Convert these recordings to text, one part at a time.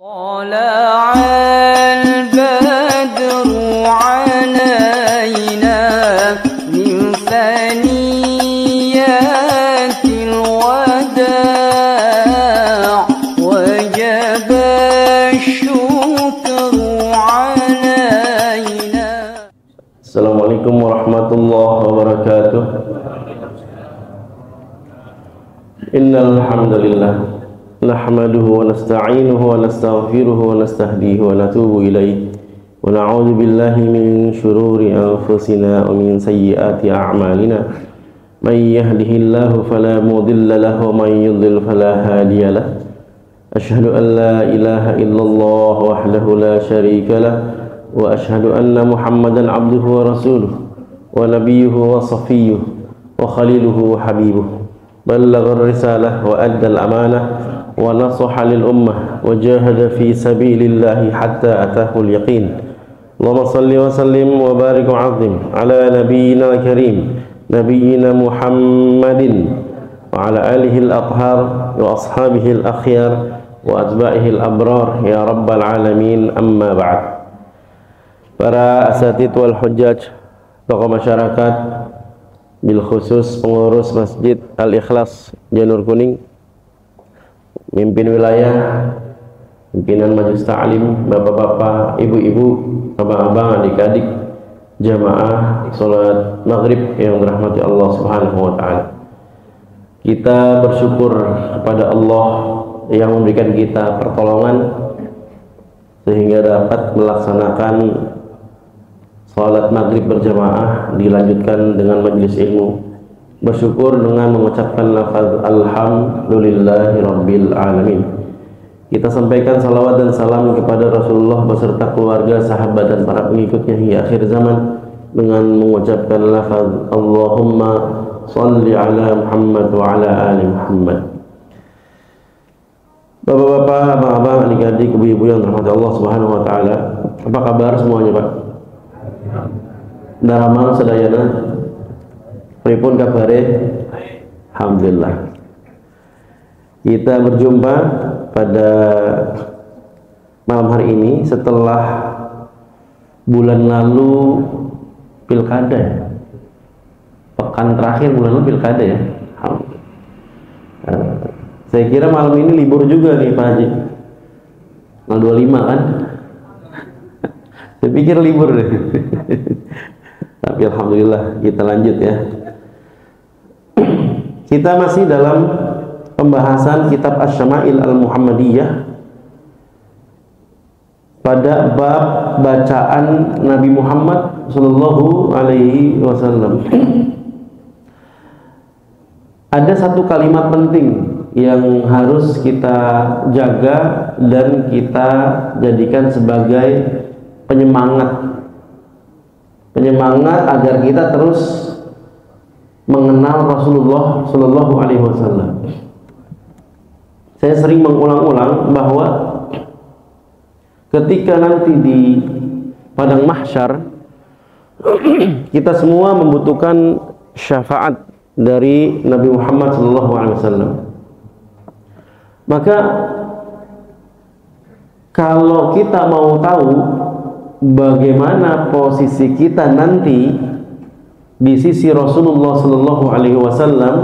طلع البدر علينا من ثنيات الوداع وجب الشكر علينا. Assalamualaikum warahmatullahi wabarakatuh. Innal hamdalillah nahmaduhu wa nasta'inuhu wa nastaghfiruhu wa nastahdihi wa natubu ilayhi wa na'udzu billahi min shururi anfusina wa min sayyiati a'malina may yahdihillahu fala mudilla lahu wa may yudlil fala hadiya lahu. Asyhadu an la ilaha illallah wahdahu la syarika lah wa asyhadu anna Muhammadan abduhu wa rasuluh wa nabiyyuhu wa safiyyuh wa khaliluhu wa habibuh. Ballagha risalah wa adda al-amanah wa nasaha lil ummah wa jahada fi sabilillahi hatta atahu al-yaqin. Allahumma salli wa sallim wa barik wa azim ala nabiyyina al-karim nabiyyina Muhammadin wa ala alihi al-athhar wa ashabihi al-akhyar wa atba'ihi al-abrar ya rabbal alamin, amma ba'd. Para asatidz wal hujjaj, tokoh masyarakat, bil khusus pengurus Masjid Al-Ikhlas Janur Kuning, mimpin wilayah, pimpinan majelis ta'lim, bapak-bapak, ibu-ibu, abang-abang, adik-adik, jamaah salat maghrib yang dirahmati Allah Subhanahu wa taala. Kita bersyukur kepada Allah yang memberikan kita pertolongan sehingga dapat melaksanakan salat maghrib berjamaah dilanjutkan dengan majelis ilmu. Bersyukur dengan mengucapkan lafaz alhamdulillahi rabbil alamin. Kita sampaikan salawat dan salam kepada Rasulullah beserta keluarga, sahabat dan para pengikutnya hingga akhir zaman dengan mengucapkan lafaz Allahumma shalli ala Muhammad wa ala ali Muhammad. Bapak-bapak, abang-abang, adik-adik, ibu-ibu yang dirahmati Allah Subhanahu wa taala, apa kabar semuanya, Pak? Daramang sedayana pripun kabare? Alhamdulillah. Kita berjumpa pada malam hari ini setelah bulan lalu pilkada ya. Pekan terakhir bulan lalu pilkada ya. Saya kira malam ini libur juga nih Pak Haji. Tanggal 25 kan? Saya pikir libur deh. Tapi alhamdulillah kita lanjut ya. Kita masih dalam pembahasan kitab Asy-Syama'il Al-Muhammadiyah pada bab bacaan Nabi Muhammad sallallahu alaihi wasallam. Ada satu kalimat penting yang harus kita jaga dan kita jadikan sebagai penyemangat agar kita terus mengenal Rasulullah Sallallahu Alaihi Wasallam. Saya sering mengulang-ulang bahwa ketika nanti di padang mahsyar kita semua membutuhkan syafaat dari Nabi Muhammad Sallallahu Alaihi Wasallam. Maka kalau kita mau tahu bagaimana posisi kita nanti di sisi Rasulullah Sallallahu Alaihi Wasallam,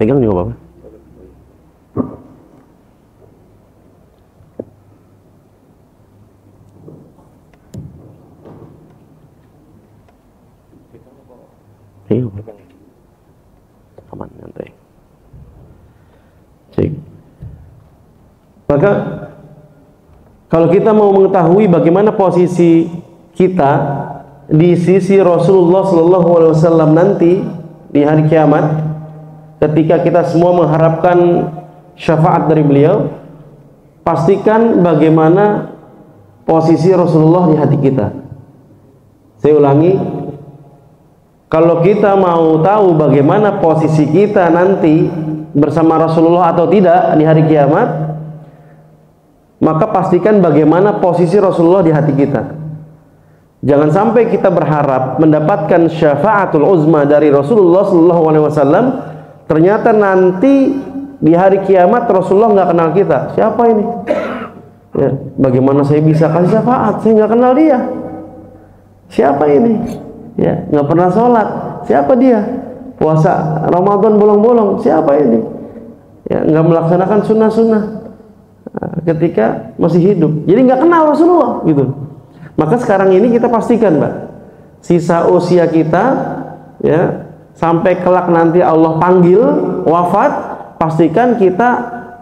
pegang juga apa? Aman, santai. Maka kalau kita mau mengetahui bagaimana posisi kita di sisi Rasulullah Sallallahu Alaihi Wasallam nanti di hari kiamat, ketika kita semua mengharapkan syafaat dari beliau, pastikan bagaimana posisi Rasulullah di hati kita. Saya ulangi, kalau kita mau tahu bagaimana posisi kita nanti bersama Rasulullah atau tidak di hari kiamat, maka pastikan bagaimana posisi Rasulullah di hati kita. Jangan sampai kita berharap mendapatkan syafaatul uzma dari Rasulullah SAW, ternyata nanti di hari kiamat Rasulullah nggak kenal kita. Siapa ini? Ya, bagaimana saya bisa kasih syafaat? Saya nggak kenal dia. Siapa ini? Ya, nggak pernah sholat. Siapa dia? Puasa Ramadan bolong-bolong. Siapa ini? Ya, nggak melaksanakan sunnah-sunnah ketika masih hidup. Jadi nggak kenal Rasulullah gitu. Maka sekarang ini kita pastikan, Mbak, sisa usia kita ya sampai kelak nanti Allah panggil wafat, pastikan kita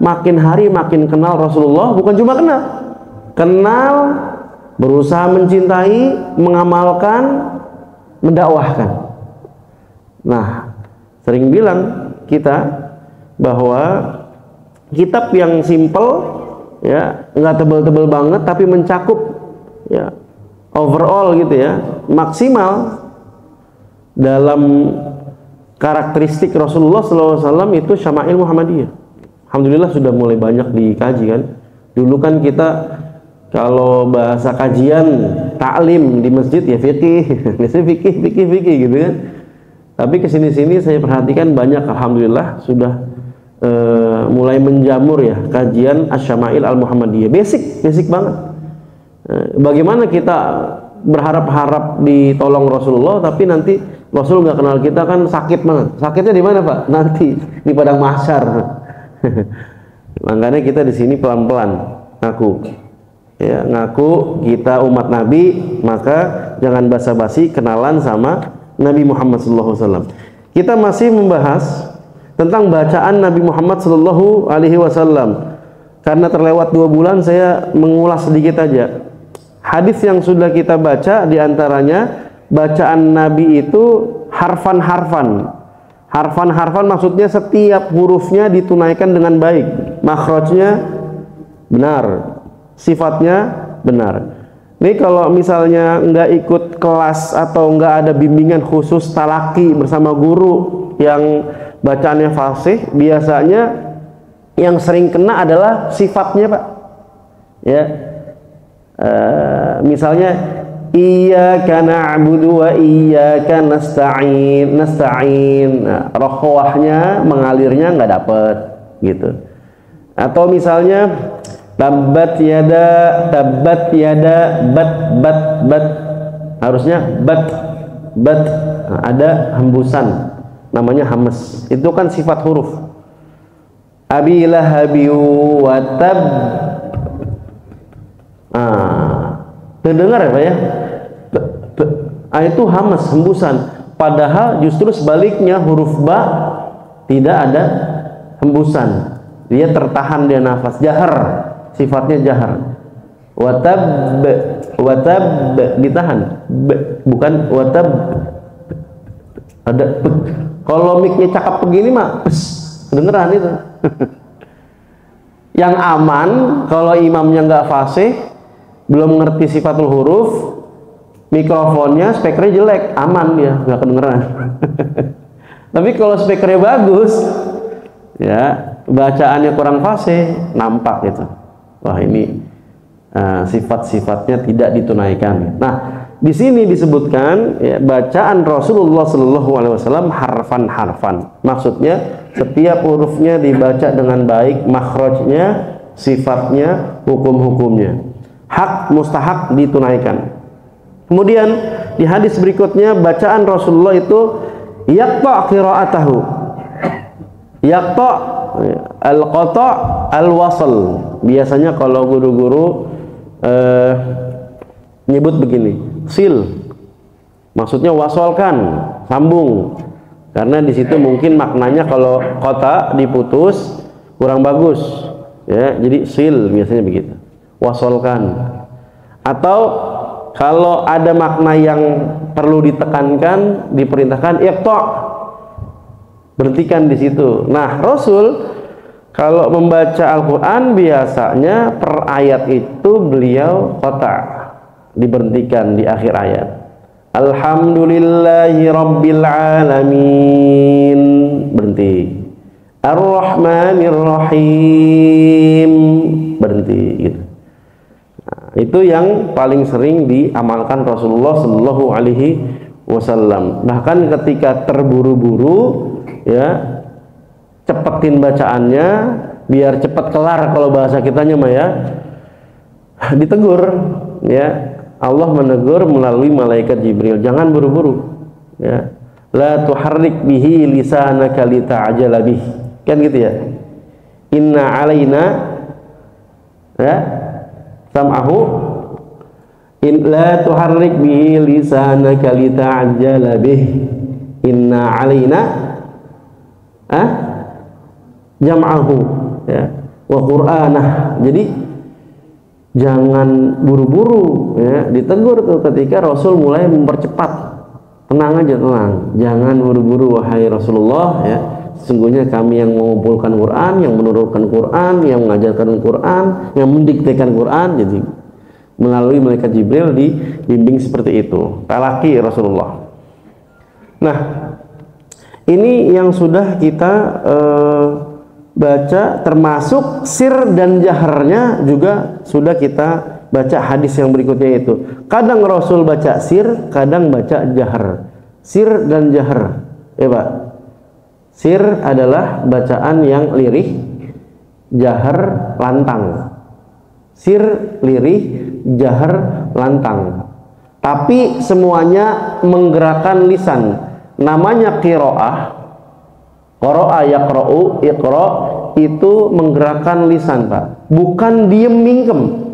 makin hari makin kenal Rasulullah. Bukan cuma kenal, berusaha mencintai, mengamalkan, mendakwahkan. Nah, sering bilang kita bahwa kitab yang simple ya, nggak tebel-tebel banget tapi mencakup ya overall gitu ya, maksimal dalam karakteristik Rasulullah SAW itu Syama'il Muhammadiyah. Alhamdulillah sudah mulai banyak dikaji kan. Dulu kan kita kalau bahasa kajian taklim di masjid ya fikih, fikih gitu kan. Tapi kesini-sini saya perhatikan banyak, alhamdulillah sudah mulai menjamur ya kajian Asy-Syama'il Al-Muhammadiyah. Basic banget. Bagaimana kita berharap-harap ditolong Rasulullah tapi nanti Rasul nggak kenal kita, kan sakit banget. Sakitnya di mana, Pak? Nanti di padang mahsyar. Makanya kita di sini pelan-pelan ngaku kita umat Nabi, maka jangan basa-basi kenalan sama Nabi Muhammad SAW. Kita masih membahas tentang bacaan Nabi Muhammad SAW. Karena terlewat 2 bulan, saya mengulas sedikit aja. Hadis yang sudah kita baca diantaranya bacaan Nabi itu harfan-harfan. Harfan-harfan maksudnya setiap hurufnya ditunaikan dengan baik, makhrajnya benar, sifatnya benar. Ini kalau misalnya nggak ikut kelas atau nggak ada bimbingan khusus talaki bersama guru yang bacaannya fasih, biasanya yang sering kena adalah sifatnya, Pak. Ya, misalnya iyyaka na'budu wa iyyaka nasta'in. Nah, rokhwahnya mengalirnya nggak dapet gitu. Atau misalnya tabbat yada bat, harusnya bat. Nah, ada hembusan namanya hamas. Itu kan sifat huruf. Abi lahabi wa tab. Terdengar ya, Pak ya? Itu hamas, hembusan. Padahal justru sebaliknya, huruf ba tidak ada hembusan. Dia tertahan, dia nafas, jahar. Sifatnya jahar. Watab ditahan. Bukan watab. Ada. Kalau mic-nya cakap begini mah, kedengeran itu. Yang aman kalau imamnya nggak fasih, belum ngerti sifatul huruf, mikrofonnya, speakernya jelek, aman dia, nggak kedengeran. Tapi kalau speakernya bagus, ya bacaannya kurang fasih, nampak gitu. Wah, ini sifat-sifatnya tidak ditunaikan. Nah, di sini disebutkan ya, bacaan Rasulullah SAW harfan-harfan. Maksudnya setiap hurufnya dibaca dengan baik, makhrajnya, sifatnya, hukum-hukumnya. Hak mustahak ditunaikan. Kemudian di hadis berikutnya bacaan Rasulullah itu yaqta qira'atahu. Yaqta al-qata' al-wasl. Biasanya kalau guru-guru nyebut begini, sil. Maksudnya wasolkan, sambung. Karena di situ mungkin maknanya kalau qata diputus kurang bagus. Ya, jadi sil biasanya begitu. Wasolkan. Atau kalau ada makna yang perlu ditekankan, diperintahkan iqta', berhentikan di situ. Nah, Rasul kalau membaca Al-Quran biasanya per ayat itu beliau qata', diberhentikan di akhir ayat. Alhamdulillahi rabbil alamin, berhenti. Ar-Rahmanir Rahim, berhenti gitu. Nah, itu yang paling sering diamalkan Rasulullah Shallallahu Alaihi Wasallam. Bahkan ketika terburu-buru, ya, cepetin bacaannya biar cepat kelar, kalau bahasa kitanya mah ya, ditegur, ya. Allah menegur melalui malaikat Jibril, jangan buru-buru, ya. La tuharrik bihi lisanaka lita'jala bih. Kan gitu ya. Inna alaina, ya, sam'ahu, la tuharrik bihi lisanaka lita'jala bih. Inna alaina jam'ahu, ya, wa qur'anah. Jadi jangan buru-buru, ya. Ditegur tuh ketika Rasul mulai mempercepat. Tenang aja, tenang, jangan buru-buru wahai Rasulullah, ya. Sesungguhnya kami yang mengumpulkan Quran, yang menurunkan Quran, yang mengajarkan Quran, yang mendiktekan Quran. Jadi melalui malaikat Jibril dibimbing seperti itu. Talaki Rasulullah. Nah, ini yang sudah kita baca, termasuk sir dan jaharnya juga sudah kita baca hadis yang berikutnya itu. Kadang Rasul baca sir, kadang baca jahar. Sir dan jahar, ya Pak. Sir adalah bacaan yang lirih, jahar lantang. Sir lirih, jahar lantang. Tapi semuanya menggerakkan lisan. Namanya qiraah. Qara'a yaqra'u, iqra, itu menggerakkan lisan, Pak. Bukan diem mingkem.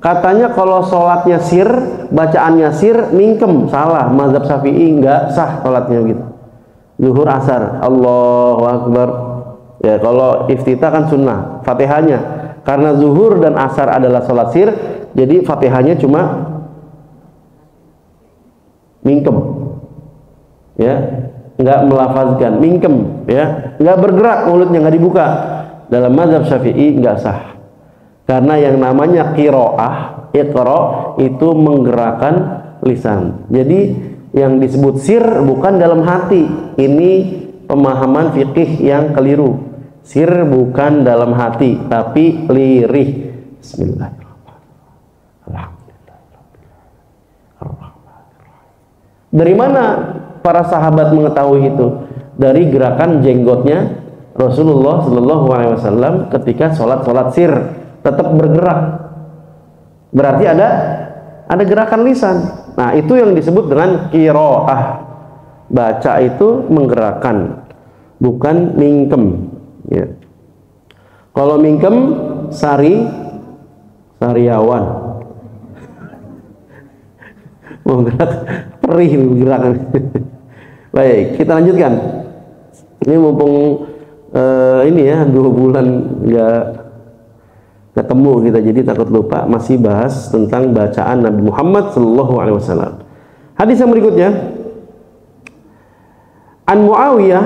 Katanya kalau sholatnya sir, bacaannya sir, mingkem. Salah, mazhab Syafi'i enggak sah sholatnya gitu. Zuhur asar, Allahu Akbar. Ya, kalau iftitah kan sunnah, Fatihahnya. Karena zuhur dan asar adalah sholat sir, jadi Fatihahnya cuma mingkem. Ya, enggak melafazkan, mingkem, ya. Enggak bergerak mulutnya, enggak dibuka. Dalam mazhab Syafi'i enggak sah. Karena yang namanya qiraah, iqra, itu menggerakkan lisan. Jadi yang disebut sir bukan dalam hati. Ini pemahaman fikih yang keliru. Sir bukan dalam hati, tapi lirih. Bismillahirrahmanirrahim. Dari mana para sahabat mengetahui itu? Dari gerakan jenggotnya Rasulullah Shallallahu Alaihi Wasallam ketika sholat sir. Tetap bergerak, berarti ada gerakan lisan. Nah, itu yang disebut dengan qiraah. Baca itu menggerakkan, bukan mingkem, ya. Kalau mingkem sariawan mau gerak, perih gerakan. Baik, kita lanjutkan. Ini mumpung ini ya 2 bulan nggak ketemu kita, jadi takut lupa. Masih bahas tentang bacaan Nabi Muhammad Sallallahu Alaihi Wasallam. Hadis yang berikutnya, an Muawiyah,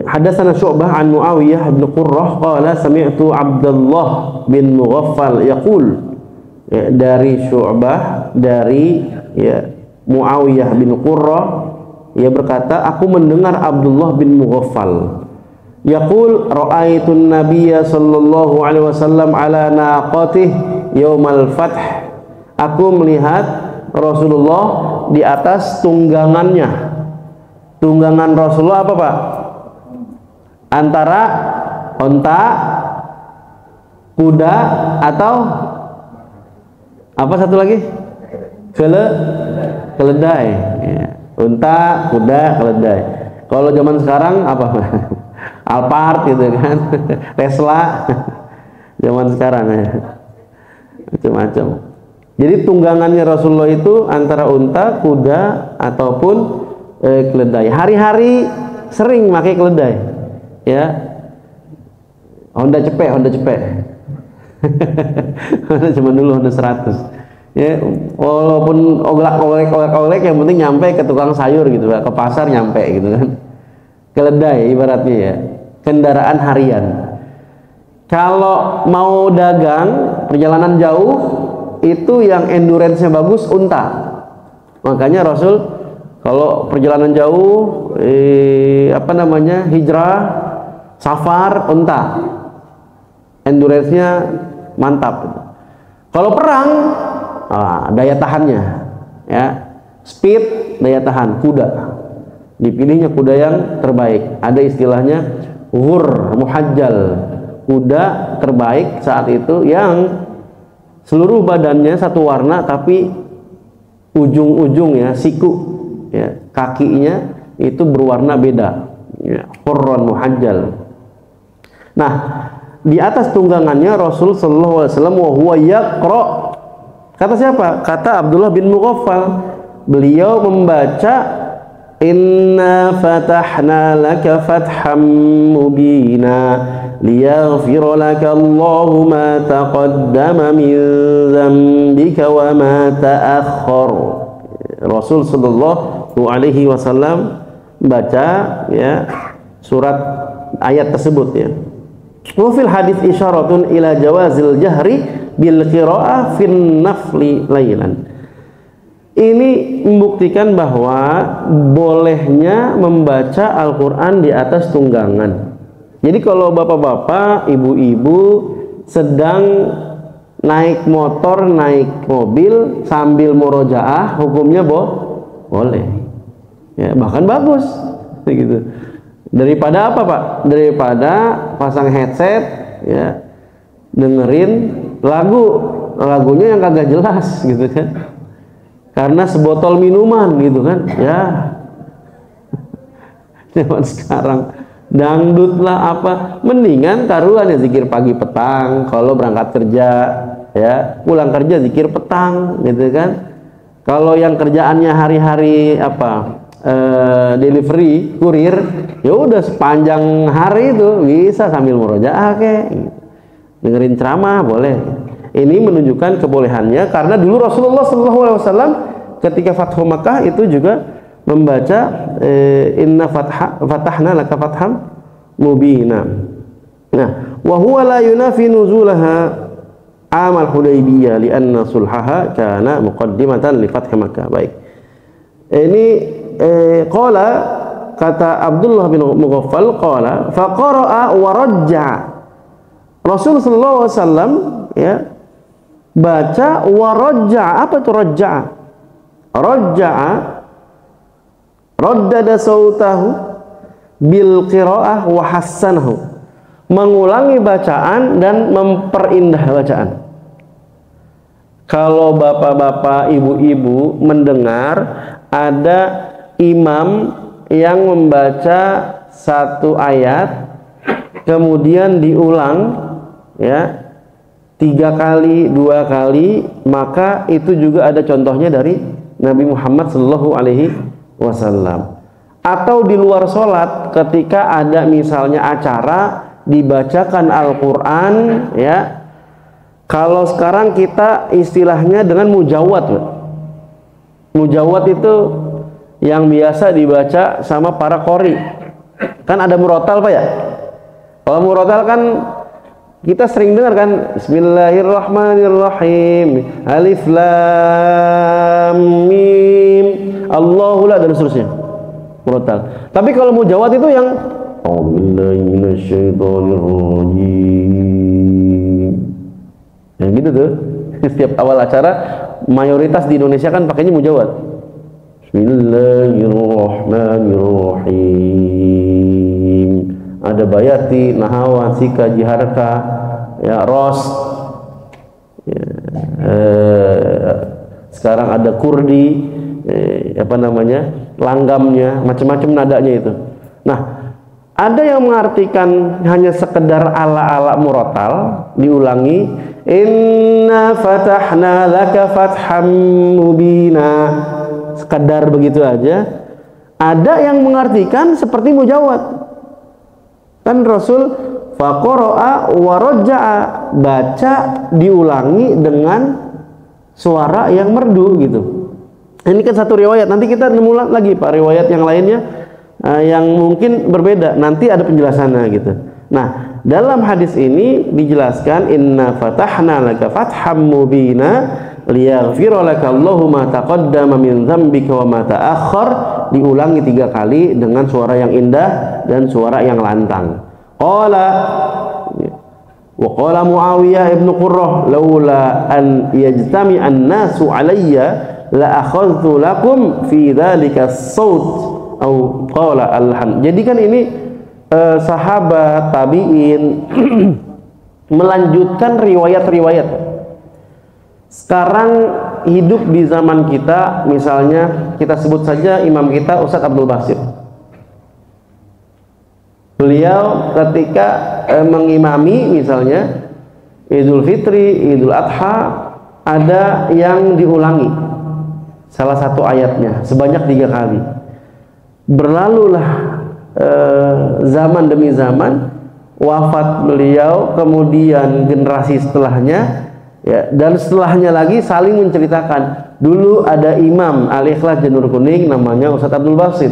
hadatsana Syu'bah an Muawiyah bin Qurrah qala sami'tu Abdullah bin Mughaffal yaqul, ya, dari Syu'bah, dari, ya, Muawiyah bin Qurrah, ia berkata, aku mendengar Abdullah bin Mughaffal yaqul ra'aitun nabiyya sallallahu alaihi wasallam ala naqatih yaumal fath. Aku melihat Rasulullah di atas tunggangannya. Tunggangan Rasulullah apa, Pak? Antara onta, kuda, atau apa satu lagi? Keledai. Ya. Unta, kuda, keledai. Kalau zaman sekarang apa? Alphard gitu kan, Tesla. Zaman sekarang ya, macam-macam. Jadi tunggangannya Rasulullah itu antara unta, kuda, ataupun keledai. Hari-hari sering pakai keledai, ya. Honda cepek. Honda zaman dulu Honda 100. Ya, walaupun olek yang penting nyampe ke tukang sayur gitu, ke pasar nyampe gitu kan. Keledai ibaratnya, ya, kendaraan harian. Kalau mau dagang perjalanan jauh, itu yang endurance-nya bagus unta. Makanya Rasul kalau perjalanan jauh, hijrah, safar, unta, endurance-nya mantap. Kalau perang daya tahannya, ya, speed, daya tahan kuda. Dipilihnya kuda yang terbaik. Ada istilahnya ghur muhajjal, kuda terbaik saat itu yang seluruh badannya satu warna tapi ujung-ujungnya siku, ya, kakinya itu berwarna beda, ya, hurran muhajjal. Nah, di atas tunggangannya Rasul sallallahu alaihi wasallam wa huwa yaqra. Kata siapa? Kata Abdullah bin Mughaffal. Beliau membaca Inna fatahna laka fatham mubina liyaghfira laka Allahu ma taqaddama min dzambika wa ma ta'akhkhar. Rasul sallallahu alaihi wasallam baca, ya, surat ayat tersebut, ya. Wa fil hadits isyaratun ila jawazil jahri bil qiraah fin nafli lailan. Ini membuktikan bahwa bolehnya membaca Al-Quran di atas tunggangan. Jadi kalau bapak-bapak, ibu-ibu sedang naik motor, naik mobil sambil murojaah, hukumnya boleh. Ya, bahkan bagus, gitu. Daripada apa, Pak? Daripada pasang headset, ya, dengerin lagunya yang kagak jelas, gitu kan? Karena sebotol minuman, gitu kan, ya. Zaman sekarang dangdut lah apa, mendingan taruhan ya zikir pagi petang kalau berangkat kerja, ya, pulang kerja zikir petang, gitu kan. Kalau yang kerjaannya hari-hari apa, delivery, kurir, ya udah sepanjang hari itu bisa sambil murojaah, gitu. Dengerin ceramah boleh. Ini menunjukkan kebolehannya karena dulu Rasulullah SAW ketika Fathu Makkah itu juga membaca Inna fatahna laka fatham mubina. Nah, wa huwa la yunafi nuzulaha amal Hudaybiyah lianna sulhaha kana muqaddimatan li Fath Makkah. Baik. Ini qala, kata Abdullah bin Mughaffal, qala fa qara'a wa rajja'a. Rasul sallallahu alaihi wasallam, ya, baca wa rajja'a. Apa itu rajja'a? Rajja'a raddada sautahu bil qira'ah wa hassanahu. Mengulangi bacaan dan memperindah bacaan. Kalau bapak-bapak, ibu-ibu mendengar ada imam yang membaca satu ayat kemudian diulang, ya, 3 kali, 2 kali, maka itu juga ada contohnya dari Nabi Muhammad Sallallahu Alaihi Wasallam. Atau di luar sholat ketika ada misalnya acara dibacakan Al-Quran, ya. Kalau sekarang kita istilahnya dengan mujawad. Mujawad itu yang biasa dibaca sama para qori. Kan ada murotal, Pak, ya. Kalau murotal kan kita sering dengar kan, Bismillahirrahmanirrahim, Alif Lam Mim, Allahu la, dan seterusnya. Murotal. Tapi kalau mujawad itu yang yang gitu tuh. Setiap awal acara mayoritas di Indonesia kan pakainya mujawad. Bismillahirrahmanirrahim. Ada bayati, nahawan, sika, jiharka, ya, ros, ya, sekarang ada kurdi, apa namanya, langgamnya, macam-macam nadanya itu. Nah, ada yang mengartikan hanya sekedar ala-ala murotal, diulangi, Inna fatahna laka fatham mubina, sekedar begitu aja. Ada yang mengartikan seperti mujawad. Kan Rasul faqara'a wa rajja'a, baca diulangi dengan suara yang merdu, gitu. Ini kan satu riwayat, nanti kita nemu lagi Pak riwayat yang lainnya yang mungkin berbeda, nanti ada penjelasannya, gitu. Nah, dalam hadis ini dijelaskan inna fatahna laka fatham mubina liyaghfira laka Allahu ma taqaddama min dzambika wa ma ta'akhkhar, diulangi 3 kali dengan suara yang indah dan suara yang lantang. Qala Wa qala Muawiyah ibn Qurrah, laula an yajtami an-nasu alayya la akhadtu lakum fi dzalika as-saut au qala al-han. Jadi kan ini sahabat tabi'in melanjutkan riwayat-riwayat. Sekarang hidup di zaman kita, misalnya kita sebut saja imam kita Ustadz Abdul Basit. Beliau ketika mengimami misalnya Idul Fitri, Idul Adha, ada yang diulangi salah satu ayatnya sebanyak 3 kali. Berlalulah zaman demi zaman, wafat beliau, kemudian generasi setelahnya, ya, dan setelahnya lagi saling menceritakan. Dulu ada imam Al-Ikhlas Janur Kuning namanya Ustadz Abdul Basit.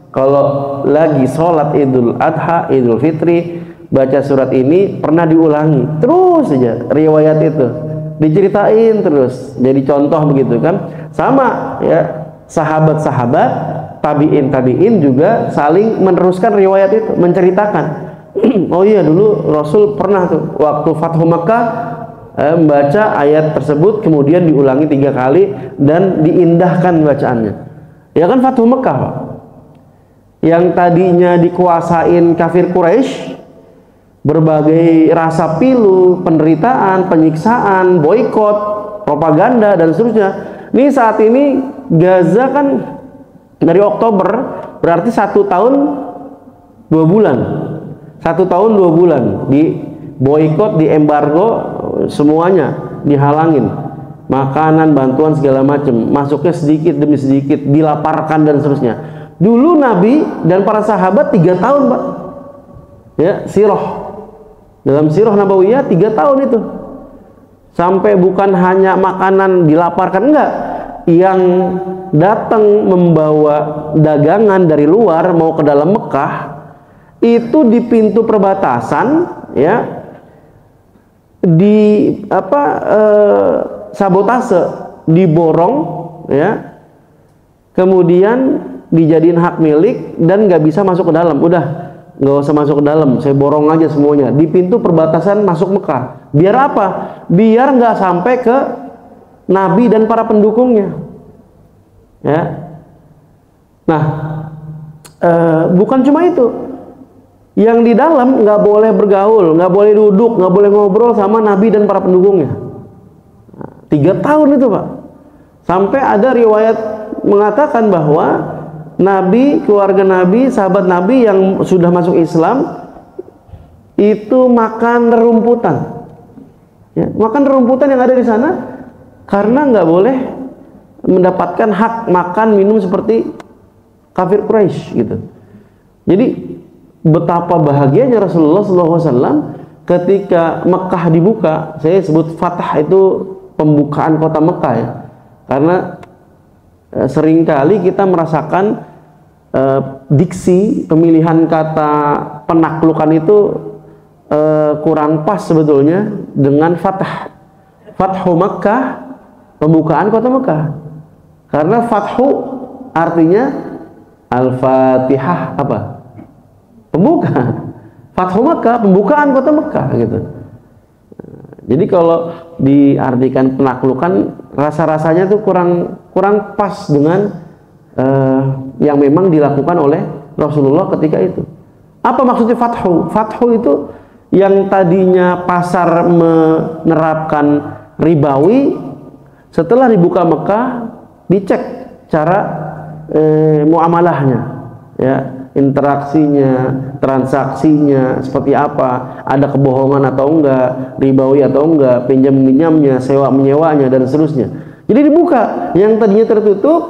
Kalau lagi sholat Idul Adha, Idul Fitri, baca surat ini pernah diulangi terus saja, riwayat itu diceritain terus, jadi contoh begitu kan. Sama ya, sahabat-sahabat, tabi'in juga saling meneruskan riwayat itu, menceritakan. Oh iya, dulu Rasul pernah tuh waktu Fathu Makkah membaca ayat tersebut, kemudian diulangi 3 kali dan diindahkan bacaannya. Ya kan, Fathu Makkah, Pak, yang tadinya dikuasain kafir Quraisy, berbagai rasa pilu, penderitaan, penyiksaan, boikot, propaganda dan seterusnya. Ini saat ini Gaza kan dari Oktober, berarti 1 tahun 2 bulan, 1 tahun 2 bulan di boikot, di embargo, semuanya dihalangin, makanan, bantuan segala macam masuknya sedikit demi sedikit, dilaparkan dan seterusnya. Dulu Nabi dan para sahabat 3 tahun, Pak. Ya, sirah. Dalam sirah Nabawiyah 3 tahun itu. Sampai bukan hanya makanan dilaparkan, enggak. Yang datang membawa dagangan dari luar mau ke dalam Mekah, itu di pintu perbatasan, ya, di sabotase, diborong, ya. Kemudian dijadiin hak milik dan nggak bisa masuk ke dalam. Udah, nggak usah masuk ke dalam, saya borong aja semuanya di pintu perbatasan masuk Mekah. Biar apa? Biar nggak sampai ke Nabi dan para pendukungnya, ya. Nah, bukan cuma itu, yang di dalam nggak boleh bergaul, nggak boleh duduk, nggak boleh ngobrol sama Nabi dan para pendukungnya. 3 tahun itu, Pak. Sampai ada riwayat mengatakan bahwa Nabi, keluarga Nabi, sahabat Nabi yang sudah masuk Islam itu makan rerumputan, ya, makan rerumputan yang ada di sana karena nggak boleh mendapatkan hak makan minum seperti kafir Quraisy gitu. Jadi betapa bahagianya Rasulullah SAW ketika Mekah dibuka. Saya sebut Fatah itu pembukaan kota Mekah, ya, karena seringkali kita merasakan diksi pemilihan kata penaklukan itu kurang pas sebetulnya dengan Fatah. Fathu Makkah, pembukaan kota Mekah, karena Fathu artinya Al-Fatihah, apa? Pembuka. Fathu Makkah, pembukaan kota Mekah gitu. Jadi kalau diartikan penaklukan, rasa-rasanya tuh kurang pas dengan yang memang dilakukan oleh Rasulullah ketika itu. Apa maksudnya Fathu? Fathu itu yang tadinya pasar menerapkan ribawi, setelah dibuka Mekah dicek cara muamalahnya, ya, interaksinya, transaksinya seperti apa, ada kebohongan atau enggak, ribawi atau enggak, pinjam-pinjamnya, sewa-menyewanya dan seterusnya. Jadi dibuka, yang tadinya tertutup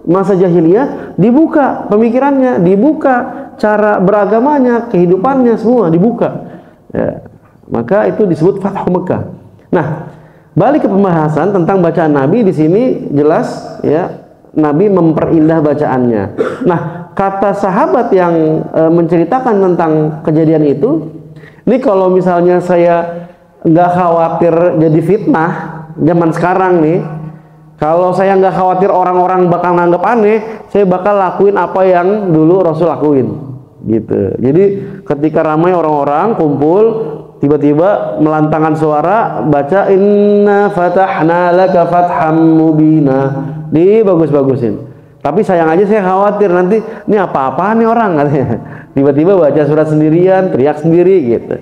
masa jahiliyah dibuka, pemikirannya dibuka, cara beragamanya, kehidupannya semua dibuka, ya. Maka itu disebut Fathu Mekah. Nah, balik ke pembahasan tentang bacaan Nabi di sini jelas, ya, Nabi memperindah bacaannya. Nah, kata sahabat yang menceritakan tentang kejadian itu, ini kalau misalnya saya nggak khawatir jadi fitnah zaman sekarang nih, kalau saya nggak khawatir orang-orang bakal nganggap aneh, saya bakal lakuin apa yang dulu Rasul lakuin, gitu. Jadi ketika ramai orang-orang kumpul, tiba-tiba melantangkan suara baca inna fatahna laka fatham mubina, dibagus-bagusin. Tapi sayang aja saya khawatir nanti ini apa-apaan nih orang katanya. Tiba-tiba baca surat sendirian, teriak sendiri gitu.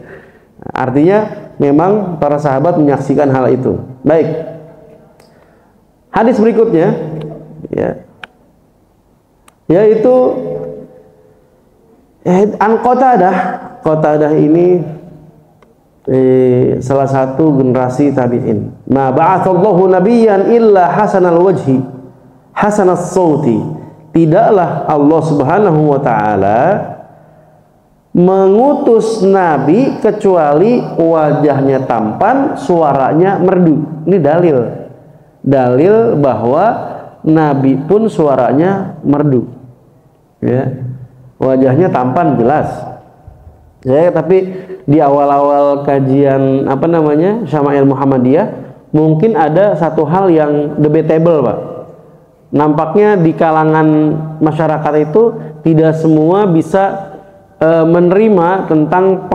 Artinya memang para sahabat menyaksikan hal itu. Baik. Hadis berikutnya ya, yaitu an Qatadah ini salah satu generasi tabi'in. Ma ba'atsallahu nabiyyan illa hasanal wajhi hasanas sauti. Tidaklah Allah Subhanahu wa taala mengutus nabi kecuali wajahnya tampan, suaranya merdu. Ini dalil bahwa nabi pun suaranya merdu. Ya. Wajahnya tampan jelas. Ya, tapi di awal-awal kajian Syama'il Muhammadiyah mungkin ada satu hal yang debatable, Pak. Nampaknya di kalangan masyarakat itu tidak semua bisa menerima tentang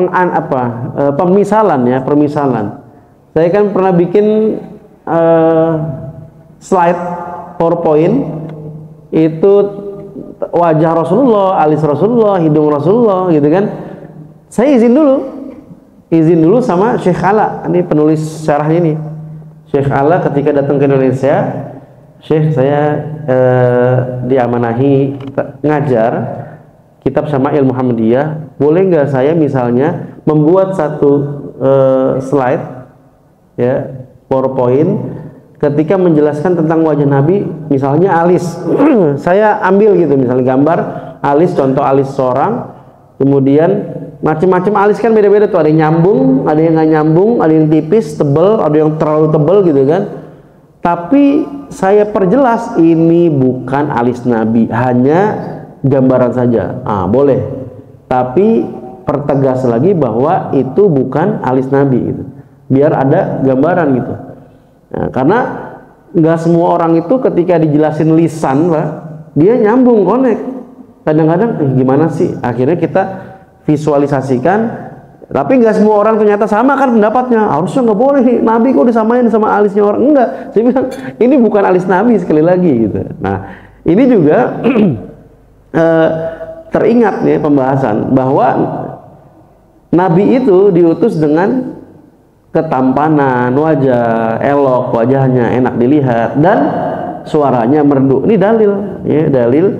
permisalan. Saya kan pernah bikin slide PowerPoint itu wajah Rasulullah, alis Rasulullah, hidung Rasulullah gitu kan. Saya izin dulu sama Syekh Ala, ini penulis syarahnya ini. Syekh Ala ketika datang ke Indonesia, Syekh saya diamanahi ngajar kitab Syama'il Muhammadiyah, boleh nggak saya misalnya membuat satu slide ya, PowerPoint ketika menjelaskan tentang wajah Nabi, misalnya alis. Saya ambil gitu misalnya gambar alis, contoh alis seorang, kemudian macam-macam alis kan beda-beda tuh, ada yang nyambung, ada yang nggak nyambung, ada yang tipis, tebel, ada yang terlalu tebel gitu kan. Tapi saya perjelas ini bukan alis Nabi, hanya gambaran saja. Boleh. Tapi pertegas lagi bahwa itu bukan alis Nabi gitu. Biar ada gambaran gitu. Nah, karena nggak semua orang itu ketika dijelasin lisan, Pak, dia nyambung, connect. Kadang-kadang gimana sih? Akhirnya kita visualisasikan, tapi nggak semua orang ternyata sama kan pendapatnya. Harusnya nggak boleh nih, Nabi kok disamain sama alisnya orang. Enggak, saya bilang ini bukan alis Nabi sekali lagi gitu. Nah, ini juga teringat nih pembahasan bahwa Nabi itu diutus dengan ketampanan wajah, elok wajahnya, enak dilihat, dan suaranya merdu. Ini dalil ya, dalil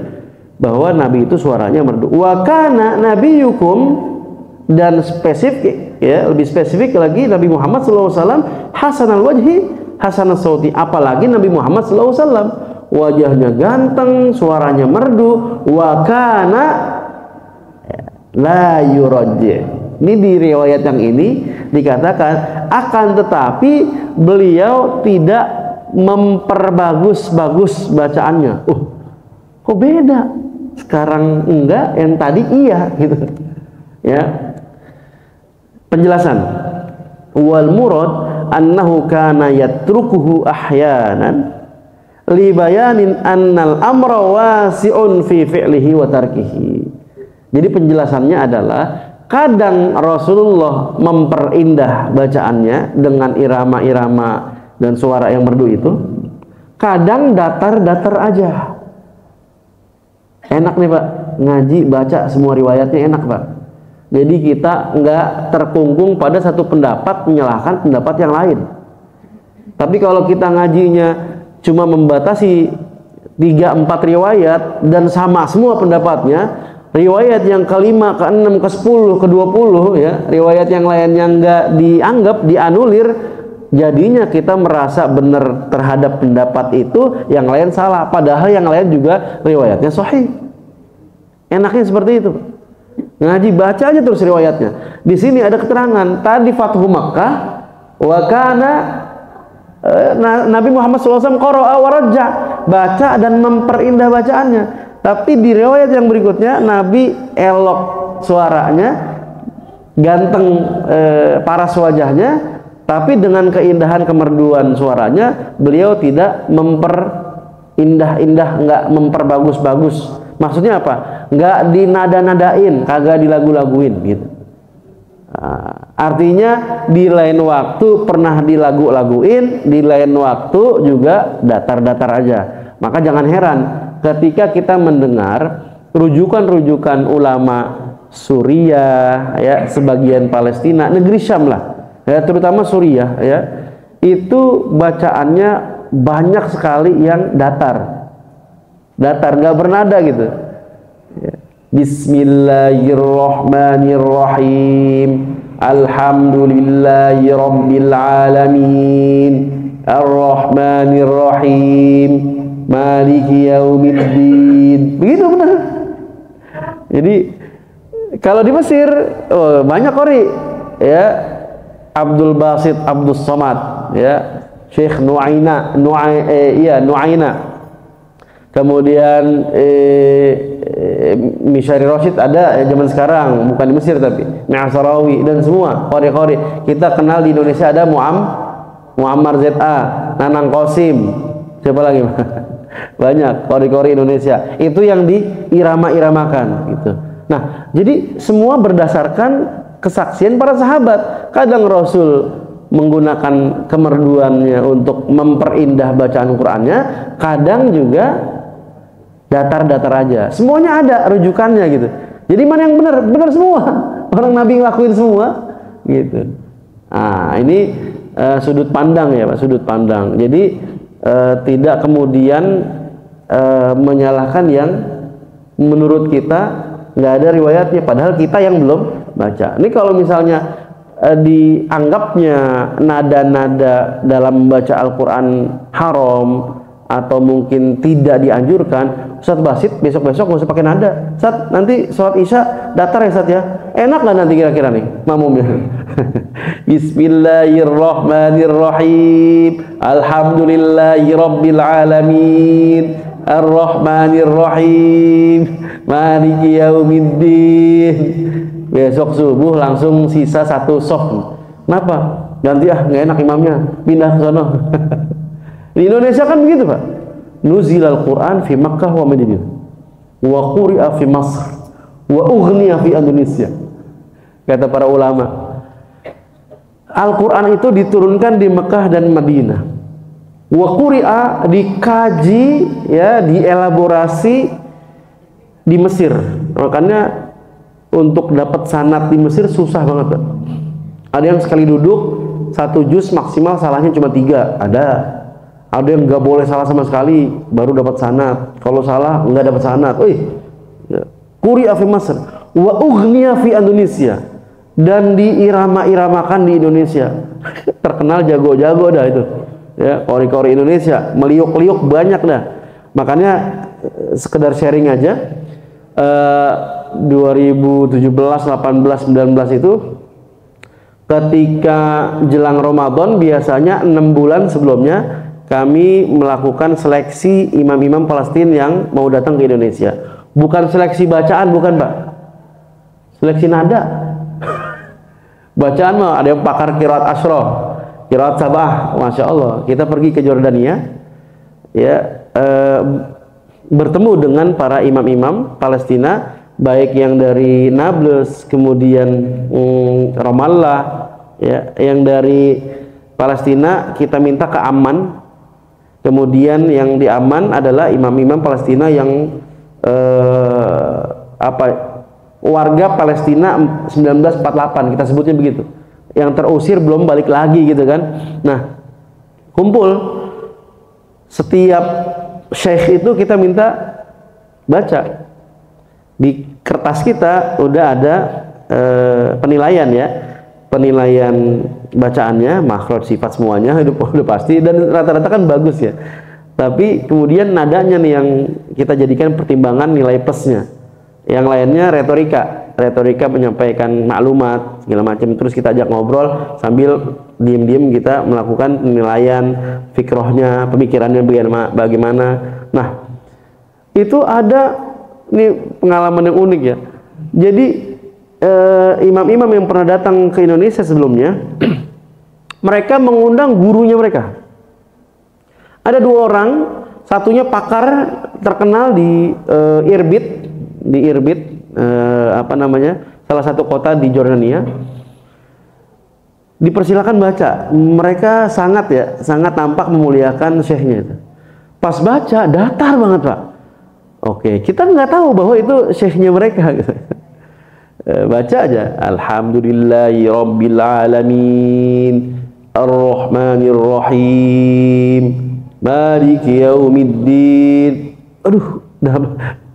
bahwa Nabi itu suaranya merdu. Wa kana nabiyukum, dan spesifik ya, lebih spesifik lagi Nabi Muhammad SAW hasanal wajhi hasanas sauti, apalagi Nabi Muhammad SAW wajahnya ganteng, suaranya merdu. Wa kana la yurajji. Ini di riwayat yang ini dikatakan akan tetapi beliau tidak memperbagus-bagus bacaannya. Kok beda? Sekarang enggak, yang tadi iya gitu. Ya. Penjelasan. Wal murad annahu kana yatrukuhu ahyanan li bayanin annal amra wasi'un fi fi'lihi wa tarkihi. Jadi penjelasannya adalah kadang Rasulullah memperindah bacaannya dengan irama-irama dan suara yang merdu itu, kadang datar-datar aja. Enak nih Pak, ngaji baca semua riwayatnya enak Pak. Jadi kita nggak terkungkung pada satu pendapat menyalahkan pendapat yang lain. Tapi kalau kita ngajinya cuma membatasi 3-4 riwayat dan sama semua pendapatnya, riwayat yang ke-5, ke-6, ke-10, ke-20 ya, riwayat yang lain yang nggak dianggap, dianulir, jadinya kita merasa benar terhadap pendapat itu, yang lain salah, padahal yang lain juga riwayatnya sahih. Enaknya seperti itu. Ngaji baca aja terus riwayatnya. Di sini ada keterangan tadi Fathu Makkah, wa kana Nabi Muhammad SAW qara'a wa rajja, baca dan memperindah bacaannya. Tapi di riwayat yang berikutnya Nabi elok suaranya, ganteng paras wajahnya, tapi dengan keindahan kemerduan suaranya beliau tidak memperindah-indah, nggak memperbagus-bagus. Maksudnya apa? Nggak dinada-nadain, kagak dilagu-laguin gitu. Artinya di lain waktu pernah dilagu-laguin, di lain waktu juga datar-datar aja. Maka jangan heran ketika kita mendengar rujukan-rujukan ulama Suriah, ya, sebagian Palestina, negeri Syam lah, ya, terutama Suriah, ya, itu bacaannya banyak sekali yang datar, nggak bernada gitu. Ya. Bismillahirrahmanirrahim. Alhamdulillahi rabbil alamin. Ar-Rahmanirrahim. Maliki yaumiddin. Begitu benar. Jadi kalau di Mesir banyak qori, ya, Abdul Basit Abdul Somad, ya, Syekh Nuaina, kemudian Mishari Rashid ada ya, zaman sekarang, bukan di Mesir tapi Mi'asarawi dan semua qori-qori. Kita kenal di Indonesia ada Muammar ZA, Nanang Qasim, siapa lagi? Banyak qori-qori Indonesia. Itu yang diirama-iramakan gitu. Nah, jadi semua berdasarkan kesaksian para sahabat. Kadang Rasul menggunakan kemerduannya untuk memperindah bacaan Qur'annya, kadang juga datar-datar aja. Semuanya ada rujukannya gitu. Jadi mana yang benar? Benar semua. Orang Nabi ngelakuin semua gitu. Nah, ini sudut pandang ya Pak, sudut pandang. Jadi tidak kemudian menyalahkan yang menurut kita nggak ada riwayatnya, padahal kita yang belum baca. Ini kalau misalnya dianggapnya nada-nada dalam membaca Al-Quran haram atau mungkin tidak dianjurkan, Ustadz Basit besok-besok nggak usah pakai nada. Ustadz, nanti sholat Isya datar ya Ustadz ya. Enak nggak nanti kira-kira nih makmumnya? Bismillahirrahmanirrahim. Alhamdulillahi rabbil alamin. Ar-Rahmanirrahim. Maliki yaumiddin. Besok subuh langsung sisa satu soft. Kenapa? Ganti nggak enak imamnya, pindah ke sana. Di Indonesia kan begitu Pak. Nuzilal Quran fi Makkah wa Madinah, wa quri'a fi Masr, wa ughniya fi Indonesia. Kata para ulama, Al-Quran itu diturunkan di Mekah dan Madinah. Wa quri'a dikaji, ya, dielaborasi di Mesir. Makanya untuk dapat sanad di Mesir susah banget Pak. Ada yang sekali duduk satu juz maksimal salahnya cuma 3, ada yang nggak boleh salah sama sekali baru dapat sanad, kalau salah nggak dapat sanad. Quri'a fi Masr wa ughniya fi Indonesia, dan diirama-iramakan di Indonesia. Terkenal jago-jago dah itu, ya, qori-qori Indonesia, meliuk-liuk banyak dah. Makanya sekedar sharing aja, 2017, 18, 19 itu ketika jelang Ramadan, biasanya 6 bulan sebelumnya kami melakukan seleksi imam-imam Palestina yang mau datang ke Indonesia. Bukan seleksi bacaan, bukan Pak, seleksi nada. Bacaan mah ada yang pakar qiraat Ashraf, qiraat Sabah, Masya Allah. Kita pergi ke Jordania, ya, bertemu dengan para imam-imam Palestina, baik yang dari Nablus, kemudian Ramallah, ya, yang dari Palestina kita minta ke Amman. Kemudian yang di Amman adalah imam-imam Palestina yang warga Palestina 1948, kita sebutnya begitu, yang terusir belum balik lagi gitu kan. Nah, kumpul, setiap syekh itu kita minta baca. Di kertas kita udah ada penilaian, ya, penilaian bacaannya, makhraj, sifat, semuanya udah pasti, dan rata-rata kan bagus ya. Tapi kemudian nadanya nih yang kita jadikan pertimbangan nilai plusnya. Yang lainnya retorika menyampaikan maklumat segala macam, terus kita ajak ngobrol sambil diem-diem kita melakukan penilaian fikrohnya, pemikirannya bagaimana. Nah, itu ada nih pengalaman yang unik ya. Jadi imam-imam yang pernah datang ke Indonesia sebelumnya, mereka mengundang gurunya mereka. Ada 2 orang, satunya pakar terkenal di Irbid, salah satu kota di Jordania. dipersilakan baca. Mereka sangat nampak memuliakan syekhnya itu. Pas baca datar banget Pak. Oke, kita nggak tahu bahwa itu syekhnya mereka. Baca aja, Alhamdulillahi Rabbil Alamin, Ar-Rahmanir Rahim, Maliki Yaumiddin. Aduh,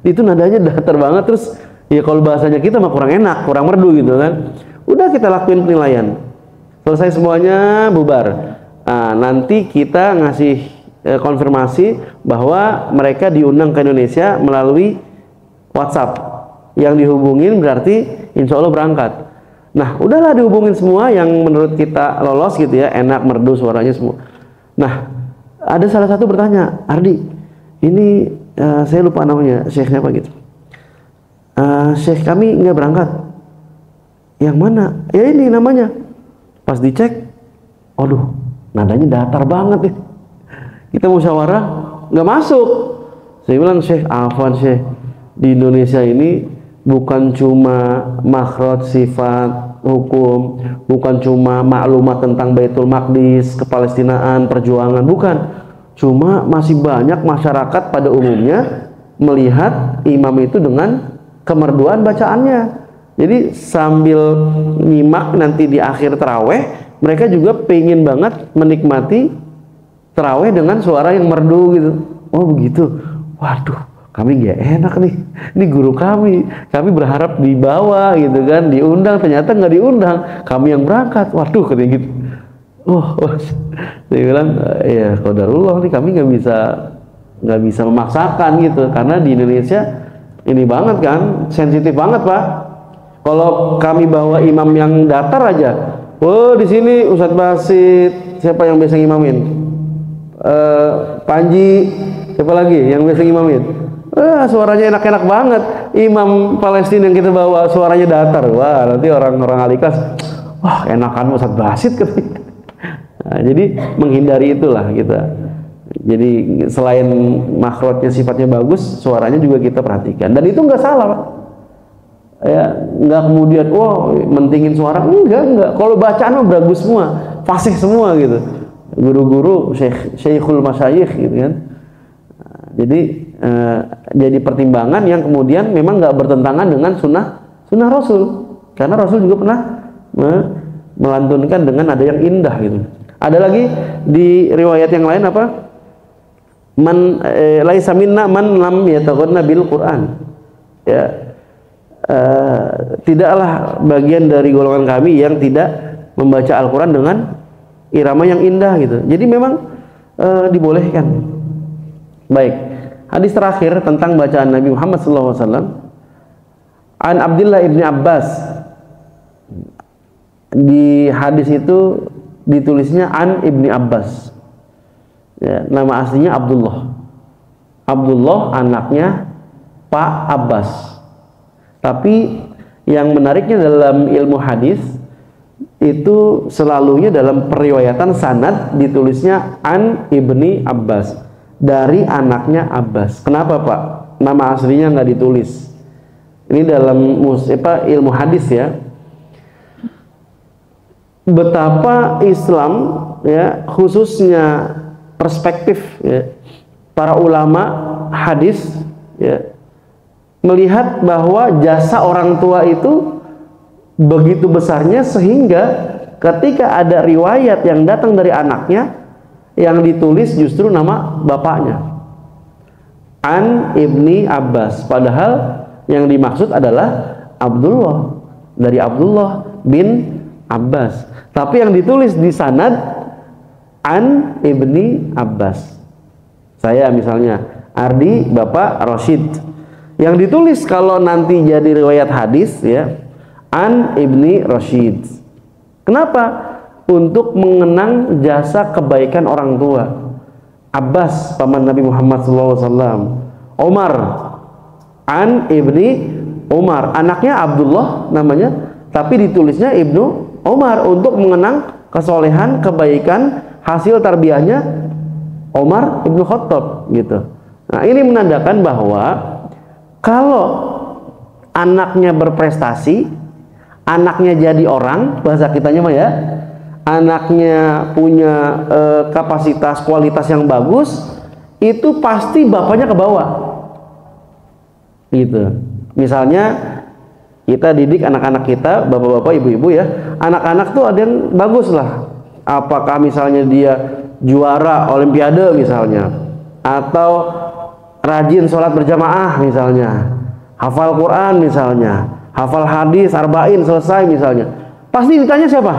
itu nadanya datar banget. Terus ya kalau bahasanya kita mah kurang enak, kurang merdu gitu kan. Udah kita lakuin penilaian. Selesai semuanya, bubar. Nah, nanti kita ngasih konfirmasi bahwa mereka diundang ke Indonesia melalui WhatsApp. Yang dihubungin berarti insya Allah berangkat. Nah, udahlah dihubungin semua yang menurut kita lolos gitu ya, enak, merdu suaranya semua. Nah, ada salah satu bertanya, Ardi, ini saya lupa namanya, syekhnya apa gitu. Syekh kami nggak berangkat. Yang mana? Ya ini namanya. Pas dicek, aduh, nadanya datar banget nih. Kita musyawarah, nggak masuk. Saya bilang, Syekh, afwan Syekh, di Indonesia ini bukan cuma makhraj sifat hukum, bukan cuma maklumat tentang Baitul Maqdis, kepalestinaan, perjuangan, bukan. Cuma masih banyak masyarakat pada umumnya melihat imam itu dengan kemerduan bacaannya. Jadi sambil nyimak nanti di akhir taraweh, mereka juga pengen banget menikmati taraweh dengan suara yang merdu gitu. Oh begitu. Waduh, kami gak enak nih. Ini guru kami berharap dibawa gitu kan, diundang, ternyata nggak diundang. Kami yang berangkat. Waduh, kayak gitu. Oh, saya bilang ya qadarullah nih, kami nggak bisa memaksakan gitu, karena di Indonesia ini banget kan, sensitif banget Pak. Kalau kami bawa imam yang datar aja, oh di sini Ustadz Basit, siapa yang biasa ngimamin? Panji, siapa lagi yang biasa ngimamin? Suaranya enak-enak banget. Imam Palestina yang kita bawa suaranya datar, wah nanti orang-orang alikas, wah enakan Ustadz Basit kan. Nah, jadi menghindari itulah kita. Jadi selain makhrajnya sifatnya bagus, suaranya juga kita perhatikan. Dan itu nggak salah Pak. Ya, nggak kemudian mentingin suara, enggak. Kalau bacaan mah bagus semua, fasih semua gitu. Guru-guru syekhul masyayikh gitu kan. Jadi pertimbangan yang kemudian memang nggak bertentangan dengan sunnah Rasul, karena Rasul juga pernah melantunkan dengan ada yang indah gitu. Ada lagi di riwayat yang lain apa? Laisa minna man lam yataghanna bil Quran. Ya. Tidaklah bagian dari golongan kami yang tidak membaca Al-Quran dengan irama yang indah gitu. Jadi memang dibolehkan. Baik, hadis terakhir tentang bacaan Nabi Muhammad SAW. An Abdullah ibni Abbas. Di hadis itu ditulisnya An ibni Abbas. Ya, nama aslinya Abdullah. Abdullah anaknya Pak Abbas. Tapi yang menariknya dalam ilmu hadis itu selalunya dalam periwayatan sanad ditulisnya An ibni Abbas, dari anaknya Abbas. Kenapa Pak? Nama aslinya nggak ditulis. Ini dalam ilmu hadis ya. Betapa Islam ya, khususnya perspektif ya, para ulama hadis ya, melihat bahwa jasa orang tua itu begitu besarnya sehingga ketika ada riwayat yang datang dari anaknya yang ditulis justru nama bapaknya, An ibni Abbas, padahal yang dimaksud adalah Abdullah, dari Abdullah bin Abbas, tapi yang ditulis di sanad An ibni Abbas. Saya misalnya Ardi Bapak Rashid, yang ditulis kalau nanti jadi riwayat hadis ya An ibni Rashid. Kenapa? Untuk mengenang jasa kebaikan orang tua. Abbas paman Nabi Muhammad SAW. Umar, An ibni Umar, anaknya Abdullah namanya, tapi ditulisnya Ibnu Umar untuk mengenang kesolehan, kebaikan, hasil tarbiyahnya Umar ibnu Khattab gitu. Nah ini menandakan bahwa kalau anaknya berprestasi, anaknya jadi orang, bahasa kitanya mah ya, anaknya punya kapasitas kualitas yang bagus, itu pasti bapaknya ke bawah gitu. Misalnya kita didik anak-anak kita, bapak-bapak, ibu-ibu ya, anak-anak tuh ada yang bagus lah, apakah misalnya dia juara olimpiade misalnya, atau rajin sholat berjamaah misalnya, hafal Quran misalnya, hafal hadis arba'in selesai misalnya, pasti ditanya siapa?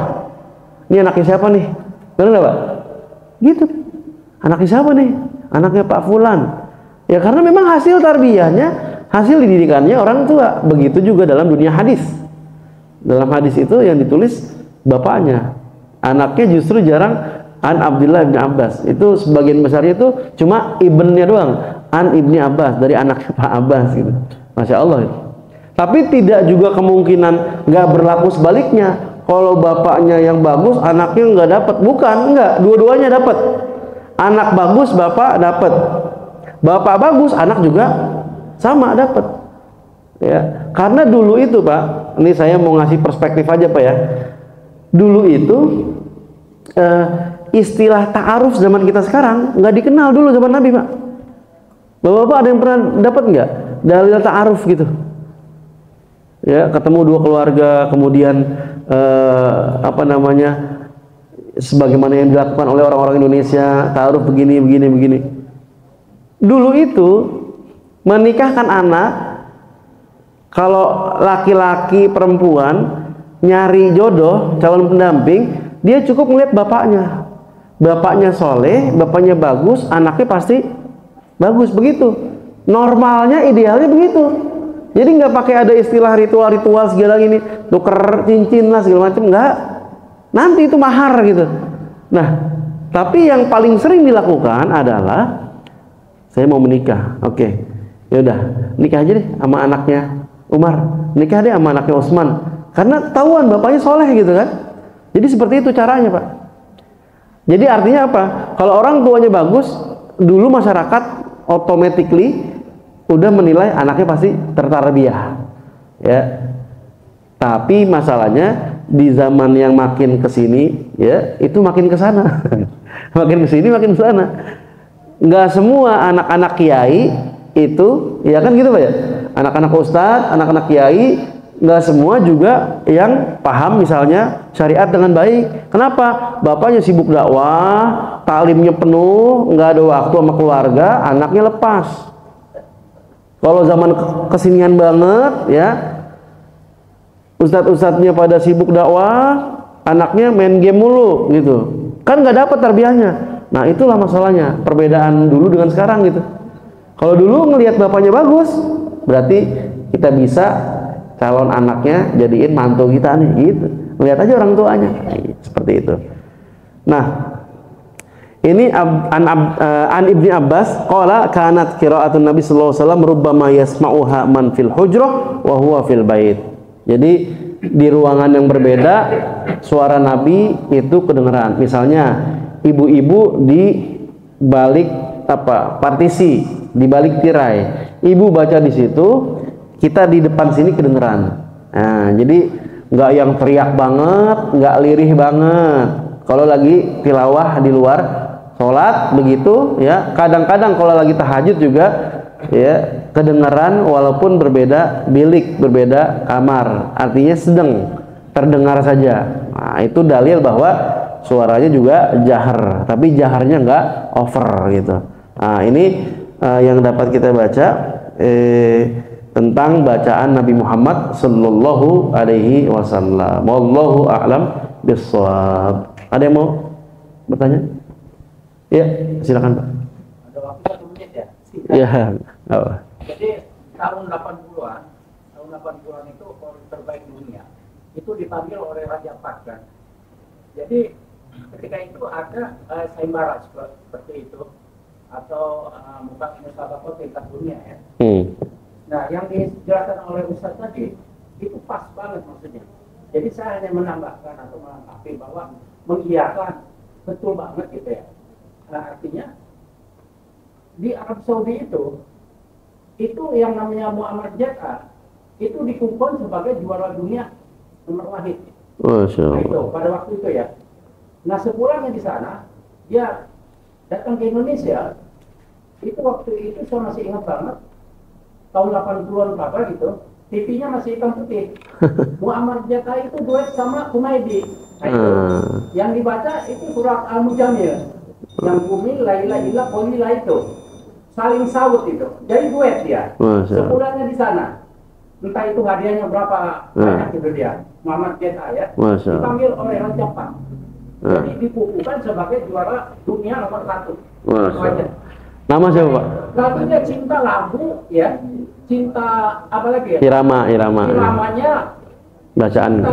Ini anaknya siapa nih? Benar nggak Pak? Gitu. Anaknya siapa nih? Anaknya Pak Fulan. Ya karena memang hasil tarbiyahnya, hasil didikannya orang tua. Begitu juga dalam dunia hadis. Dalam hadis itu yang ditulis bapaknya. Anaknya justru jarang an Abdullah bin Abbas. Itu sebagian besarnya itu cuma ibnnya doang. An ibni Abbas, dari anak Pak Abbas gitu. Masya Allah. Tapi tidak juga kemungkinan nggak berlaku sebaliknya. Kalau bapaknya yang bagus, anaknya nggak dapat. Bukan, enggak. Dua-duanya dapat. Anak bagus, bapak dapat. Bapak bagus, anak juga sama dapat. Ya, karena dulu itu Pak, ini saya mau ngasih perspektif aja Pak ya. Dulu itu istilah ta'aruf zaman kita sekarang nggak dikenal dulu zaman Nabi Pak. Bapak-bapak ada yang pernah dapat nggak dalil ta'aruf gitu? Ya, ketemu dua keluarga, kemudian apa namanya, sebagaimana yang dilakukan oleh orang-orang Indonesia, ta'aruf begini. Dulu itu menikahkan anak, kalau laki-laki perempuan nyari jodoh, calon pendamping, dia cukup melihat bapaknya. Bapaknya soleh, bapaknya bagus, anaknya pasti bagus. Begitu. Normalnya, idealnya begitu. Jadi nggak pakai ada istilah ritual-ritual segala ini, tuker cincin lah segala macam, nggak. Nanti itu mahar gitu. Nah, tapi yang paling sering dilakukan adalah saya mau menikah. Oke. Ya udah, nikah aja deh sama anaknya Umar. Nikah deh sama anaknya Utsman. Karena tahuan bapaknya soleh gitu kan. Jadi seperti itu caranya, Pak. Jadi artinya apa? Kalau orang tuanya bagus, dulu masyarakat automatically udah menilai anaknya pasti tertarbiyah. Ya. Tapi masalahnya di zaman yang makin kesini, ya itu makin ke sana, makin kesini makin ke sana. Nggak semua anak-anak kiai itu, ya kan gitu Pak ya. Anak-anak ustadz, anak-anak kiai, nggak semua juga yang paham misalnya syariat dengan baik. Kenapa? Bapaknya sibuk dakwah, taklimnya penuh, nggak ada waktu sama keluarga, anaknya lepas. Kalau zaman kesinian banget, ya. Ustadz-ustadznya pada sibuk dakwah, anaknya main game mulu gitu. Kan nggak dapat tarbiyahnya. Nah, itulah masalahnya, perbedaan dulu dengan sekarang gitu. Kalau dulu ngelihat bapaknya bagus, berarti kita bisa calon anaknya jadiin mantu kita nih gitu. Lihat aja orang tuanya. Seperti itu. Nah, ini an Ibni Abbas qala kanat qiraatun Nabi sallallahu alaihi wasallam rubbama yasma'uha man fil hujrah wa huwa fil bait. Jadi di ruangan yang berbeda suara Nabi itu kedengeran. Misalnya ibu-ibu di balik partisi, di balik tirai. Ibu baca di situ, kita di depan sini kedengeran. Nah, jadi nggak yang teriak banget, nggak lirih banget. Kalau lagi tilawah di luar sholat begitu, ya. Kadang-kadang kalau lagi tahajud juga, ya kedengaran walaupun berbeda bilik, berbeda kamar, artinya sedang terdengar saja. Nah, itu dalil bahwa suaranya juga jahar, tapi jaharnya nggak over gitu. Nah, ini yang dapat kita baca tentang bacaan Nabi Muhammad Sallallahu Alaihi Wasallam. Wallahu a'lam bishawab. Ada yang mau bertanya? Ya, silakan Pak. Ada waktu 1 menit ya? Ya, apa? Jadi tahun 80-an itu orang terbaik dunia itu dipanggil oleh Raja Fahd kan. Jadi ketika itu ada sayembara seperti itu atau bukan musabaqah tingkat dunia ya. Nah, yang dijelaskan oleh Ustaz tadi itu pas banget maksudnya. Jadi saya hanya menambahkan atau melengkapi bahwa mengiyakan betul banget gitu ya. Nah, artinya di Arab Saudi itu yang namanya Muhammad Jaka itu dikumpul sebagai juara dunia nomor wahid. Masya Allah. Nah, itu pada waktu itu ya. Nah sepulangnya di sana, dia datang ke Indonesia. Itu waktu itu saya masih ingat banget, tahun 80-an berapa gitu, TV-nya masih hitam putih. Muhammad Jaka itu duet sama Humaydi. Nah, itu. Yang dibaca itu surat Al-Mujamil. Yang Bumi, Laila, Ila, Qolila itu. Saling saut itu. Jadi duet dia. Sepulangnya di sana. Entah itu hadiahnya berapa banyak gitu dia. Muhammad Jaka ya. Dipanggil oleh Raja Jepang. Jadi dipupukan sebagai juara dunia nomor 1. Nama siapa Pak? Lagunya Cinta Lagu ya, Cinta apa lagi ya? Iramanya bacaan.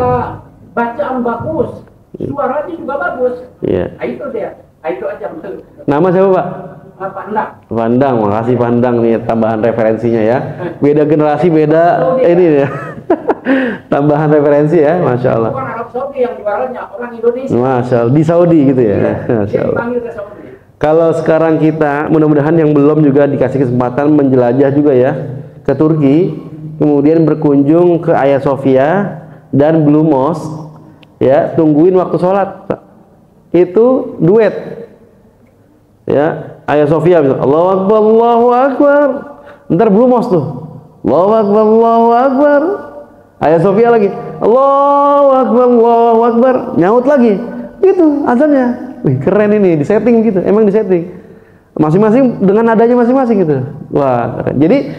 Bacaan bagus, suaranya juga bagus. Iya. Nah, itu dia. Nah, itu aja betul. Nama siapa Pak? Pandang. Pandang, makasih Pandang nih tambahan referensinya ya. Beda generasi beda ini ya. Tambahan referensi ya, Masya Allah. Bukan Arab Saudi yang juaranya, orang Indonesia. Masya Allah, di Saudi gitu ya. Masya Allah. Dipanggil ke Saudi. Kalau sekarang kita, mudah-mudahan yang belum juga dikasih kesempatan menjelajah juga ya ke Turki, kemudian berkunjung ke Hagia Sophia dan Blue Mosque, ya tungguin waktu sholat, itu duet, ya Hagia Sophia, Allahu Akbar, Allahu Akbar, ntar Blue Mosque tuh, Allahu Akbar, Allahu Akbar, Hagia Sophia lagi, Allahu Akbar, Allahu Akbar, nyaut lagi, gitu azannya. Wih, keren ini, disetting gitu, emang disetting masing-masing dengan nadanya masing-masing gitu. Wah, keren. Jadi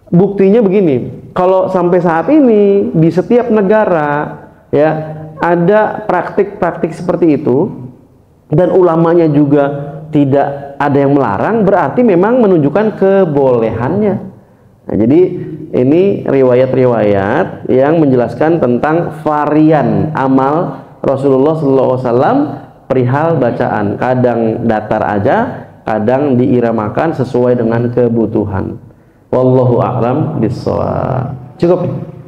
buktinya begini, kalau sampai saat ini di setiap negara ya ada praktik-praktik seperti itu dan ulamanya juga tidak ada yang melarang, berarti memang menunjukkan kebolehannya. Nah, jadi ini riwayat-riwayat yang menjelaskan tentang varian amal Rasulullah SAW perihal bacaan, kadang datar aja, kadang diiramakan sesuai dengan kebutuhan. Wallahu a'lam bishawab. Cukup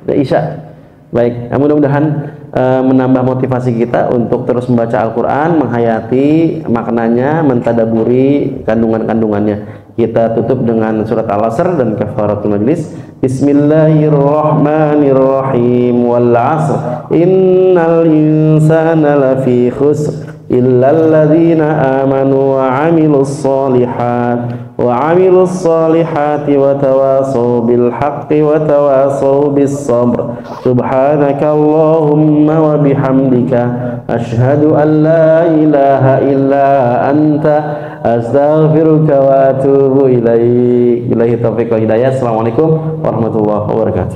Isya. Baik, mudah-mudahan menambah motivasi kita untuk terus membaca Al-Quran, menghayati maknanya, mentadaburi kandungan-kandungannya. Kita tutup dengan surat Al-Asr dan kafaratul majlis. Bismillahirrahmanirrahim. Wal 'asr innal insana lafi khusr illa alladhina amanu wa 'amilus solihati wa tawasaw bil haqqi wa tawasaw bis sabr. Subhanaka Allahumma wa bihamdika ashhadu an la ilaha illa anta astaghfiruka wa atubu ilaik. Billahi taufiq wal hidayah. Assalamualaikum warahmatullahi wabarakatuh.